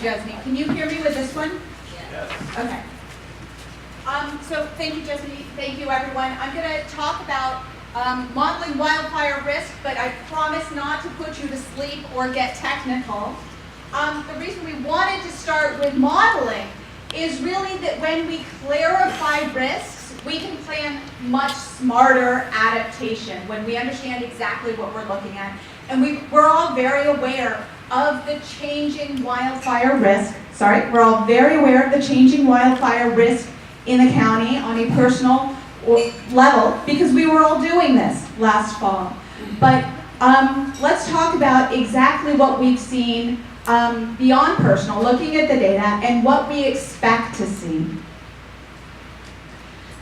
Jesney. Can you hear me with this one? Yes. Okay. So thank you, Jesney. Thank you, everyone. I'm going to talk about modeling wildfire risk, but I promise not to put you to sleep or get technical. The reason we wanted to start with modeling is really that when we clarify risks, we can plan much smarter adaptation when we understand exactly what we're looking at. And we're all very aware of the changing wildfire risk. We're all very aware of the changing wildfire risk in the county on a personal level because we were all doing this last fall. But let's talk about exactly what we've seen beyond personal, looking at the data and what we expect to see.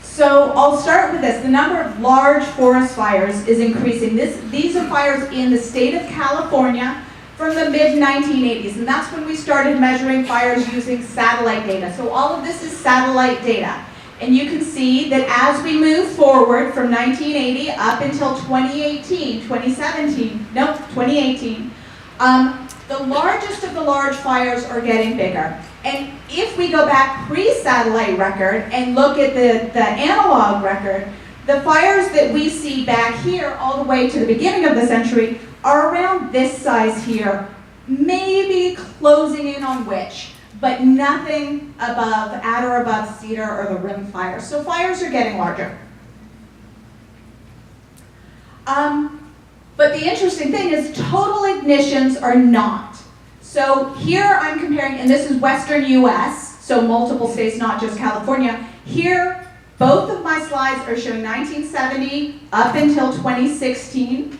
So I'll start with this. The number of large forest fires is increasing. These are fires in the state of California from the mid-1980s, and that's when we started measuring fires using satellite data. So all of this is satellite data. And you can see that as we move forward from 1980 up until 2018, the largest of the large fires are getting bigger. And if we go back pre-satellite record and look at the analog record, the fires that we see back here all the way to the beginning of the century are around this size here, maybe closing in on Witch, but nothing at or above Cedar or the Rim Fire. So fires are getting larger. But the interesting thing is total ignitions are not. So here I'm comparing, and this is Western US, so multiple states, not just California. Here, both of my slides are showing 1970 up until 2016.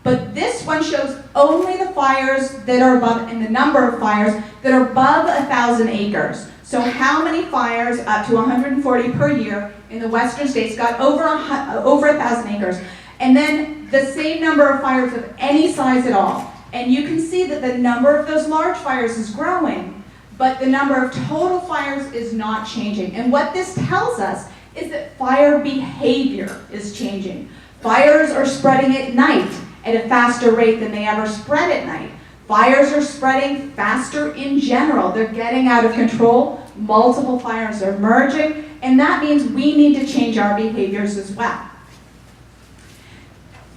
But this one shows only the fires that are above, and the number of fires that are above 1,000 acres. So how many fires up to 140 per year in the western states got over 1,000 acres. And then the same number of fires of any size at all. And you can see that the number of those large fires is growing, but the number of total fires is not changing. And what this tells us is that fire behavior is changing. Fires are spreading at night at a faster rate than they ever spread at night. Fires are spreading faster in general. They're getting out of control. Multiple fires are merging, and that means we need to change our behaviors as well.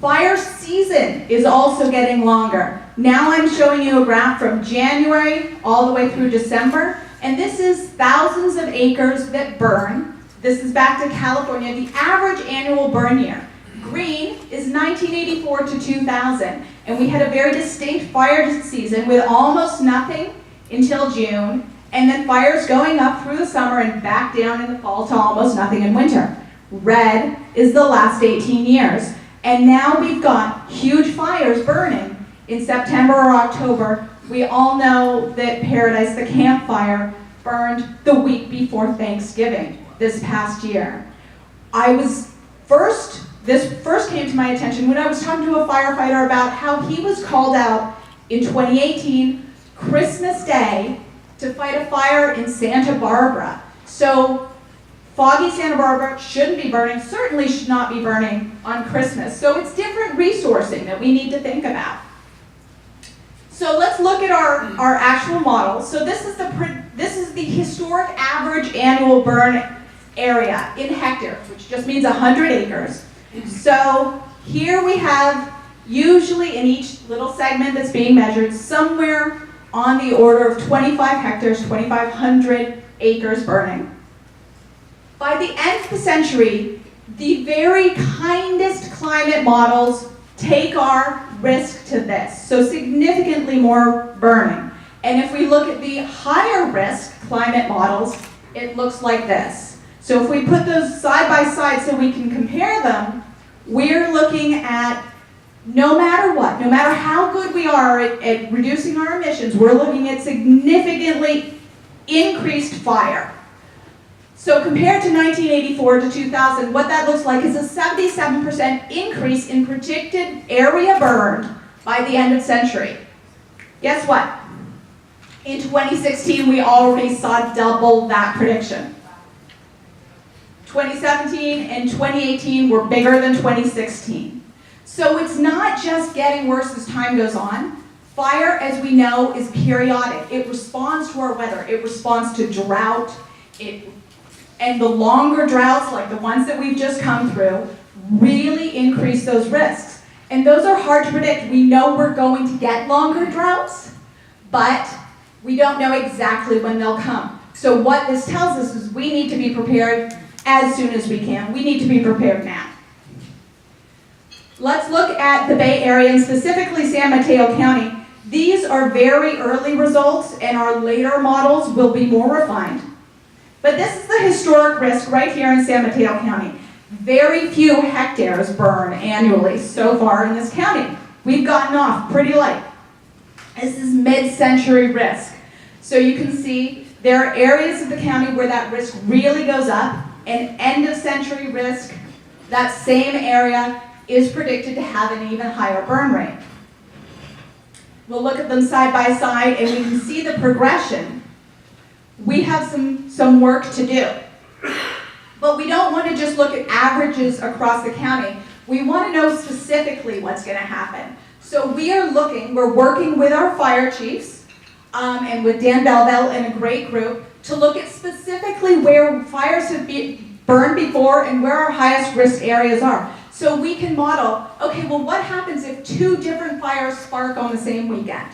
Fire season is also getting longer. Now I'm showing you a graph from January all the way through December, and this is thousands of acres that burn. This is back to California, the average annual burn year. Green is 1984 to 2000, and we had a very distinct fire season with almost nothing until June, and then fires going up through the summer and back down in the fall to almost nothing in winter. Red is the last 18 years. And now we've got huge fires burning in September or October. We all know that Paradise, the campfire, burned the week before Thanksgiving this past year. This first came to my attention when I was talking to a firefighter about how he was called out in 2018, Christmas Day, to fight a fire in Santa Barbara. So foggy Santa Barbara shouldn't be burning, certainly should not be burning on Christmas. So it's different resourcing that we need to think about. So let's look at our actual model. So this is the historic average annual burn area in hectares, which just means 100 acres. So here we have, usually in each little segment that's being measured, somewhere on the order of 25 hectares, 2,500 acres burning. By the end of the century, the very kindest climate models take our risk to this, so significantly more burning. And if we look at the higher risk climate models, it looks like this. So if we put those side by side so we can compare them, we're looking at no matter what, no matter how good we are at reducing our emissions, we're looking at significantly increased fire. So compared to 1984 to 2000, what that looks like is a 77% increase in predicted area burned by the end of century. Guess what? In 2016, we already saw double that prediction. 2017 and 2018 were bigger than 2016. So it's not just getting worse as time goes on. Fire, as we know, is periodic. It responds to our weather. It responds to drought. And the longer droughts, like the ones that we've just come through, really increase those risks. And those are hard to predict. We know we're going to get longer droughts, but we don't know exactly when they'll come. So what this tells us is we need to be prepared as soon as we can. We need to be prepared now. Let's look at the Bay Area and specifically San Mateo County. These are very early results, and our later models will be more refined. But this is the historic risk right here in San Mateo County. Very few hectares burn annually so far in this county. We've gotten off pretty light. This is mid-century risk. So you can see there are areas of the county where that risk really goes up, and end-of-century risk, that same area is predicted to have an even higher burn rate. We'll look at them side by side, and we can see the progression. We have some work to do. But we don't want to just look at averages across the county. We want to know specifically what's going to happen. So we're working with our fire chiefs and with Dan Belville and a great group to look at specifically where fires have burned before and where our highest risk areas are. So we can model, okay, well, what happens if 2 different fires spark on the same weekend?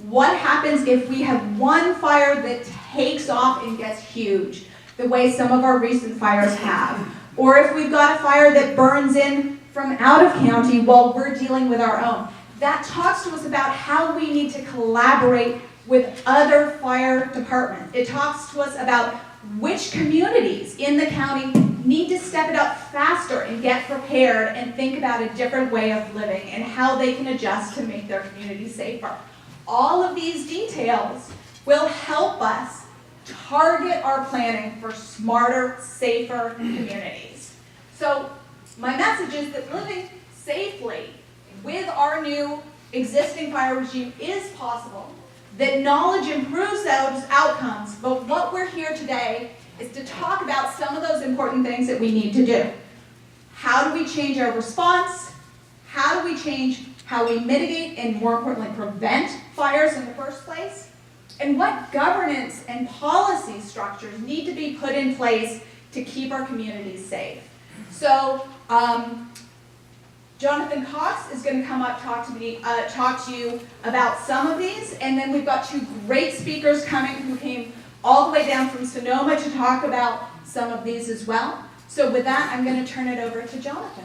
What happens if we have one fire that takes off and gets huge, the way some of our recent fires have? Or if we've got a fire that burns in from out of county while we're dealing with our own? That talks to us about how we need to collaborate with other fire departments. It talks to us about which communities in the county need to step it up faster and get prepared and think about a different way of living and how they can adjust to make their community safer. All of these details will help us target our planning for smarter, safer communities. So my message is that living safely with our new existing fire regime is possible, that knowledge improves those outcomes, but what we're here today is to talk about some of those important things that we need to do. How do we change our response? How do we change how we mitigate and, more importantly, prevent fires in the first place? And what governance and policy structures need to be put in place to keep our communities safe? So, Jonathan Cox is going to come up talk to you about some of these, and then we've got 2 great speakers coming who came all the way down from Sonoma to talk about some of these as well. So with that, I'm going to turn it over to Jonathan.